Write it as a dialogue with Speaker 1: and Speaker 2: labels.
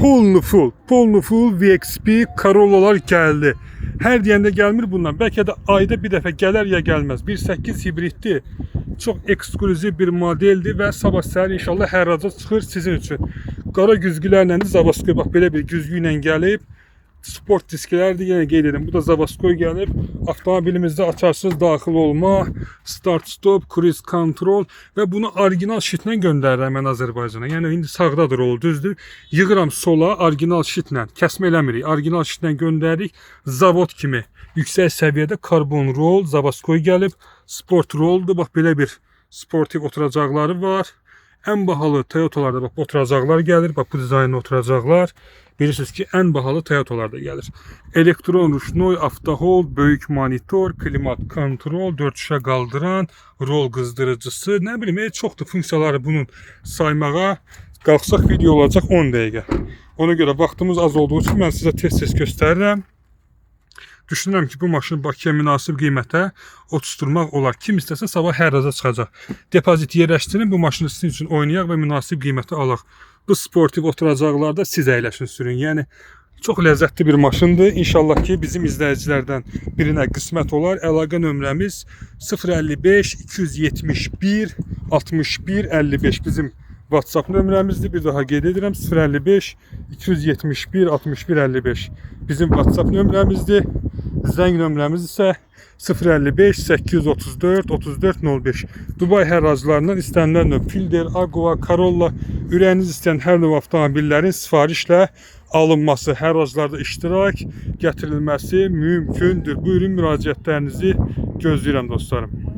Speaker 1: Polnu full VXP Corollalar gəldi. Hər deyəndə gəlmir bundan. Bəlkə də ayda bir dəfə gələr ya gəlməz. 1.8 hibriddir. Çox ekskluziv bir modeldir və sabah səhər inşallah hərraca çıxır sizin üçün. Qara güzgülərlə də Zavaskoy bax belə bir güzgü ilə gəlib. Sport disklərdir, yenə qeyd edim. Bu da Zavaskoy gəlib. Avtomobilimizdə açarsız daxil olma, start stop, cruise control və bunu orijinal şitlə göndərirəm mən Azərbaycana. Yəni indi sağdadır rol, düzdür. Yığıram sola orijinal şitlə, kəsmə eləmirik. Orijinal şitlə göndəririk. Zavod kimi yüksək səviyyədə karbon rol Zavaskoy gəlib. Sport roldur. Bax belə bir sportiv oturacaqları var. Ən bahalı Toyota'larda bax oturacaqlar gəlir. Bax bu dizaynlı oturacaqlar. Bilirsiniz ki, ən bahalı Toyota'larda gəlir. Elektron ruşnoy, avtohold, böyük monitor, klimat kontrol, 4 şüşə qaldıran, rol qızdırıcısı, nə bilim, çoxdur funksiyaları bunun saymağa qalxsaq video olacaq 10 dəqiqə. Ona görə vaxtımız az olduğu üçün mən sizə tez-tez göstərirəm. Düşünürəm ki, bu maşını Bakıya münasib qiymətə oturtturmaq olar. Kim istəsə sabah hərraca çıxacaq. Depozit yerləşdirin, bu maşını sizin üçün oynayaq və münasib qiymətə alaq. Bu sportiv oturacaqlarda siz əyləşin sürün. Yəni çox ləzzətli bir maşındır. İnşallah ki, bizim izləyicilərdən birinə qismət olar. Əlaqə nömrəmiz 055 271 61 55 bizim WhatsApp nömrəmizdir. Bir daha qeyd edirəm. 055 271 61 55 bizim WhatsApp nömrəmizdir. Zəng nömrəmiz isə 055 834 34 05. Dubai hərraclarından istənilən növ Fielder, Agua, Corolla, ürəyiniz istəyən hər növ avtomobillərin sifarişlə alınması, hərraclarda iştirak gətirilməsi mümkündür. Buyurun müraciətlərinizi gözləyirəm dostlarım.